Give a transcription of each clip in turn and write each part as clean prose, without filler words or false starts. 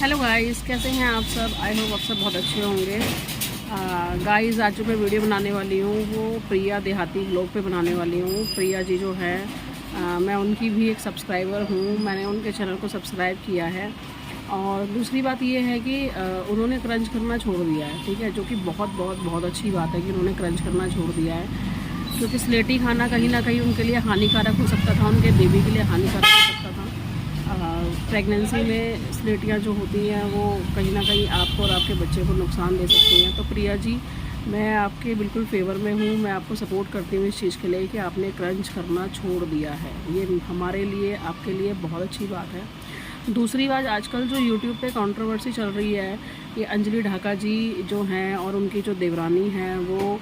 Hello guys, कैसे हैं आप सब। आई होप आप सब बहुत अच्छे होंगे। गाइस, आज जो मैं वीडियो बनाने वाली हूँ वो प्रिया देहाती व्लॉग पे बनाने वाली हूँ। प्रिया जी जो है मैं उनकी भी एक सब्सक्राइबर हूँ। मैंने उनके चैनल को सब्सक्राइब किया है। और दूसरी बात ये है कि उन्होंने क्रंच करना छोड़ दिया है, ठीक है, जो कि बहुत बहुत बहुत अच्छी बात है कि उन्होंने क्रंच करना छोड़ दिया है। क्योंकि स्लेटी खाना कहीं ना कहीं उनके लिए हानिकारक हो सकता था, उनके बेबी के लिए हानिकारक हो सकता था। प्रेगनेंसी में स्लेटियाँ जो होती हैं वो कहीं ना कहीं आपको और आपके बच्चे को नुकसान दे सकती हैं। तो प्रिया जी, मैं आपके बिल्कुल फेवर में हूँ। मैं आपको सपोर्ट करती हूँ इस चीज़ के लिए कि आपने क्रंच करना छोड़ दिया है। ये हमारे लिए, आपके लिए बहुत अच्छी बात है। दूसरी बात, आजकल जो यूट्यूब पे कंट्रोवर्सी चल रही है, ये अंजलि ढाका जी जो हैं और उनकी जो देवरानी हैं वो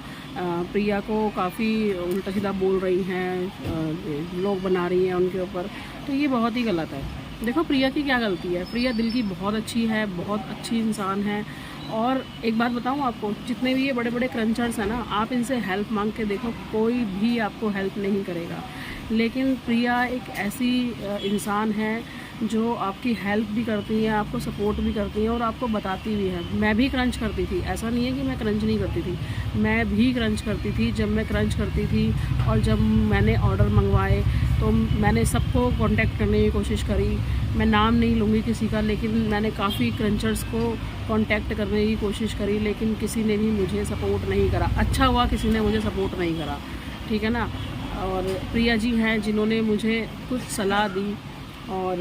प्रिया को काफ़ी उल्टा सीधा बोल रही हैं, लोग बना रही हैं उनके ऊपर। तो ये बहुत ही गलत है। देखो, प्रिया की क्या गलती है। प्रिया दिल की बहुत अच्छी है, बहुत अच्छी इंसान है। और एक बात बताऊं आपको, जितने भी ये बड़े बड़े क्रंचर्स हैं ना, आप इनसे हेल्प मांग के देखो, कोई भी आपको हेल्प नहीं करेगा। लेकिन प्रिया एक ऐसी इंसान है जो आपकी हेल्प भी करती है, आपको सपोर्ट भी करती है और आपको बताती भी है। मैं भी क्रंच करती थी, ऐसा नहीं है कि मैं क्रंच नहीं करती थी। मैं भी क्रंच करती थी। जब मैं क्रंच करती थी और जब मैंने ऑर्डर मंगवाए तो मैंने सबको कांटेक्ट करने की कोशिश करी। मैं नाम नहीं लूँगी किसी का, लेकिन मैंने काफ़ी क्रंचर्स को कांटेक्ट करने की कोशिश करी, लेकिन किसी ने भी मुझे सपोर्ट नहीं करा। अच्छा हुआ किसी ने मुझे सपोर्ट नहीं करा, ठीक है ना। और प्रिया जी हैं जिन्होंने मुझे कुछ सलाह दी और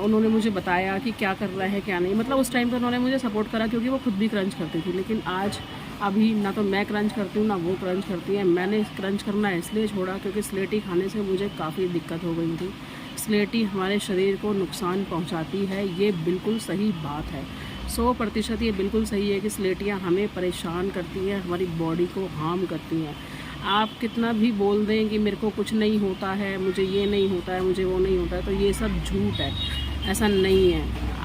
उन्होंने मुझे बताया कि क्या करना है क्या नहीं। मतलब उस टाइम पर उन्होंने मुझे सपोर्ट करा क्योंकि वो खुद भी क्रंच करती थी। लेकिन आज अभी ना तो मैं क्रंच करती हूँ ना वो क्रंच करती है। मैंने क्रंच करना इसलिए छोड़ा क्योंकि स्लेटी खाने से मुझे काफ़ी दिक्कत हो गई थी। स्लेटी हमारे शरीर को नुकसान पहुँचाती है, ये बिल्कुल सही बात है। 100% ये बिल्कुल सही है कि स्लेटियाँ हमें परेशान करती हैं, हमारी बॉडी को हार्म करती हैं। आप कितना भी बोल दें कि मेरे को कुछ नहीं होता है, मुझे ये नहीं होता है, मुझे वो नहीं होता है, तो ये सब झूठ है। ऐसा नहीं है।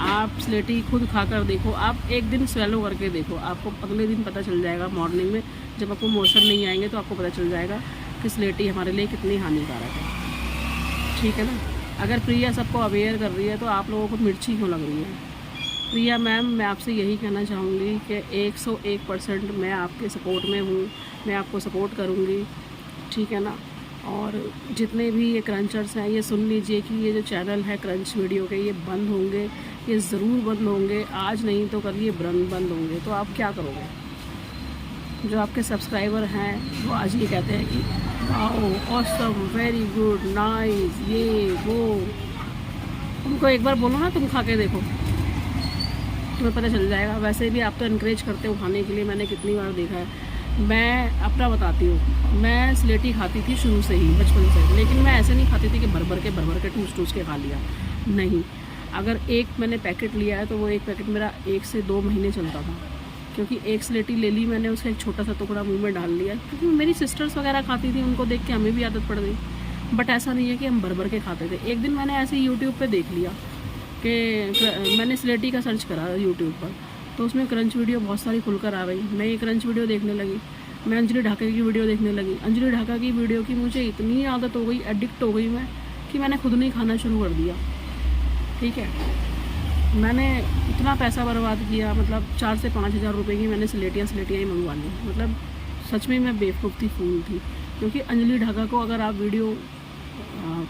आप स्लेटी खुद खाकर देखो, आप एक दिन स्वेलो करके देखो, आपको अगले दिन पता चल जाएगा। मॉर्निंग में जब आपको मोशन नहीं आएंगे तो आपको पता चल जाएगा कि स्लेटी हमारे लिए कितनी हानिकारक है, ठीक है ना। अगर प्रिया सबको अवेयर कर रही है तो आप लोगों को मिर्ची क्यों लग रही है। प्रिया मैम, मैं आपसे यही कहना चाहूँगी कि 101% मैं आपके सपोर्ट में हूँ। मैं आपको सपोर्ट करूँगी, ठीक है ना। और जितने भी ये क्रंचर्स हैं, ये सुन लीजिए कि ये जो चैनल है क्रंच वीडियो के, ये बंद होंगे, ये ज़रूर बंद होंगे। आज नहीं तो कल ये बंद होंगे। तो आप क्या करोगे। जो आपके सब्सक्राइबर हैं वो आज ये कहते हैं कि wow, awesome, very good, nice, ये वो। उनको एक बार बोलो ना, तुम खा के देखो, तुम्हें पता चल जाएगा। वैसे भी आप तो इनकरेज करते हो खाने के लिए, मैंने कितनी बार देखा है। मैं अपना बताती हूँ, मैं स्लेटी खाती थी शुरू से ही, बचपन से। लेकिन मैं ऐसे नहीं खाती थी कि भर भर के ठूस के खा लिया, नहीं। अगर एक मैंने पैकेट लिया है तो वो एक पैकेट मेरा 1 से 2 महीने चलता था। क्योंकि एक स्लेटी ले ली मैंने, उसका एक छोटा सा टुकड़ा मुँह में डाल लिया। क्योंकि मेरी सिस्टर्स वगैरह खाती थी, उनको देख के हमें भी आदत पड़ गई। बट ऐसा नहीं है कि हम भर भर के खाते थे। एक दिन मैंने ऐसे यूट्यूब पर देख लिया कि मैंने स्लेटी का सर्च करा यूट्यूब पर, तो उसमें क्रंच वीडियो बहुत सारी खुलकर आ गई। मैं ये क्रंच वीडियो देखने लगी। मैं अंजलि ढाका की वीडियो देखने लगी। अंजलि ढाका की वीडियो की मुझे इतनी आदत हो गई, एडिक्ट हो गई मैं, कि मैंने खुद नहीं खाना शुरू कर दिया, ठीक है। मैंने इतना पैसा बर्बाद किया, मतलब 4 से 5 हज़ार रुपये की मैंने स्लेटियाँ ही मंगवा ली। मतलब सच में मैं बेवकूफ़ थी, फूल थी। क्योंकि अंजलि ढाका को अगर आप वीडियो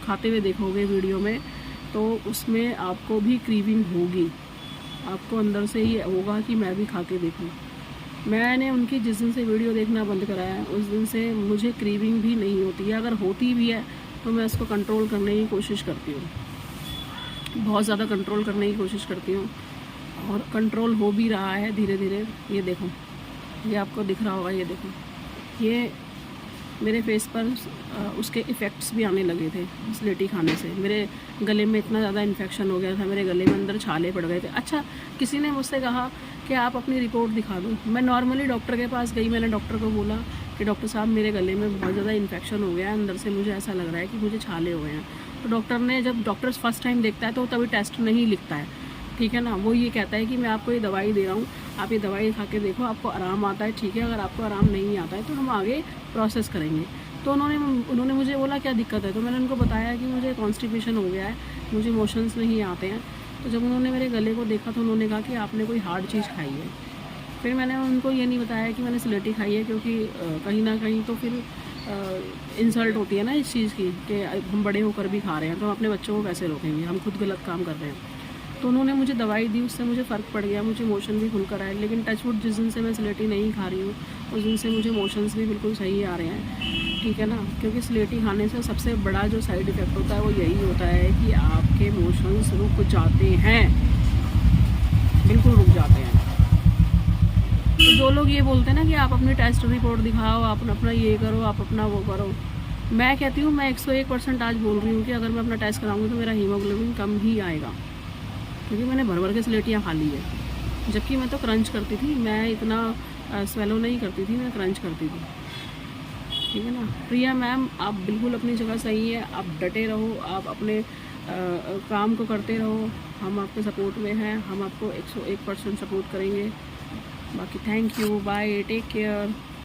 खाते हुए देखोगे वीडियो में, तो उसमें आपको भी क्रीविंग होगी। आपको अंदर से ही होगा कि मैं भी खा के देखूँ। मैंने उनकी जिस दिन से वीडियो देखना बंद कराया है, उस दिन से मुझे क्रीविंग भी नहीं होती है। अगर होती भी है तो मैं उसको कंट्रोल करने की कोशिश करती हूँ, बहुत ज़्यादा कंट्रोल करने की कोशिश करती हूँ। और कंट्रोल हो भी रहा है धीरे धीरे। ये देखो, ये आपको दिख रहा होगा, ये देखो, ये मेरे फेस पर उसके इफ़ेक्ट्स भी आने लगे थे स्लेटी खाने से। मेरे गले में इतना ज़्यादा इन्फेक्शन हो गया था, मेरे गले में अंदर छाले पड़ गए थे। अच्छा, किसी ने मुझसे कहा कि आप अपनी रिपोर्ट दिखा दो। मैं नॉर्मली डॉक्टर के पास गई। मैंने डॉक्टर को बोला कि डॉक्टर साहब, मेरे गले में बहुत ज़्यादा इन्फेक्शन हो गया है, अंदर से मुझे ऐसा लग रहा है कि मुझे छाले हो गए हैं। तो डॉक्टर ने, जब डॉक्टर फर्स्ट टाइम देखता है तो तभी टेस्ट नहीं लिखता है, ठीक है ना। वो ये कहता है कि मैं आपको ये दवाई दे रहा हूँ, आप ये दवाई खा के देखो, आपको आराम आता है, ठीक है। अगर आपको आराम नहीं आता है तो हम आगे प्रोसेस करेंगे। तो उन्होंने मुझे बोला क्या दिक्कत है। तो मैंने उनको बताया कि मुझे कॉन्स्टिपेशन हो गया है, मुझे मोशंस नहीं आते हैं। तो जब उन्होंने मेरे गले को देखा तो उन्होंने कहा कि आपने कोई हार्ड चीज़ खाई है। फिर मैंने उनको ये नहीं बताया कि मैंने स्लेटी खाई है, क्योंकि कहीं ना कहीं तो फिर इंसल्ट होती है ना इस चीज़ की कि हम बड़े होकर भी खा रहे हैं, तो हम अपने बच्चों को कैसे रोकेंगे, हम खुद गलत काम कर रहे हैं। तो उन्होंने मुझे दवाई दी, उससे मुझे फ़र्क पड़ गया, मुझे मोशन भी खुलकर आए। लेकिन टचवुड जिस दिन से मैं स्लेटी नहीं खा रही हूँ उस दिन से मुझे मोशंस भी बिल्कुल सही आ रहे हैं, ठीक है ना। क्योंकि स्लेटी खाने से सबसे बड़ा जो साइड इफ़ेक्ट होता है वो यही होता है कि आपके मोशंस रुक जाते हैं, बिल्कुल रुक जाते हैं। तो जो लोग ये बोलते हैं ना कि आप अपनी टेस्ट रिपोर्ट दिखाओ, आप अपना ये करो, आप अपना वो करो, मैं कहती हूँ, मैं 101% आज बोल रही हूँ कि अगर मैं अपना टेस्ट कराऊंगी तो मेरा हीमोग्लोबिन कम ही आएगा, क्योंकि मैंने भर भर के स्लेटियाँ खा ली है। जबकि मैं तो क्रंच करती थी, मैं इतना स्वेलो नहीं करती थी, मैं क्रंच करती थी, ठीक है ना। प्रिया मैम, आप बिल्कुल अपनी जगह सही है, आप डटे रहो, आप अपने काम को करते रहो, हम आपके सपोर्ट में हैं, हम आपको 101% सपोर्ट करेंगे। बाकी thank you, bye, take care.